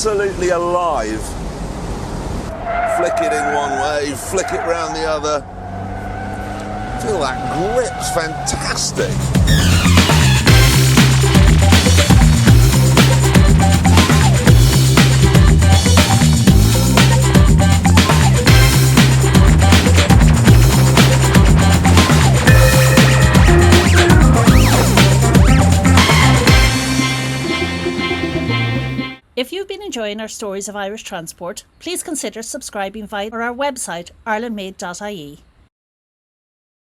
absolutely alive. Flick it in one way, flick it round the other. Feel that grip's fantastic. If you've been enjoying our stories of Irish transport, please consider subscribing via our website irelandmade.ie.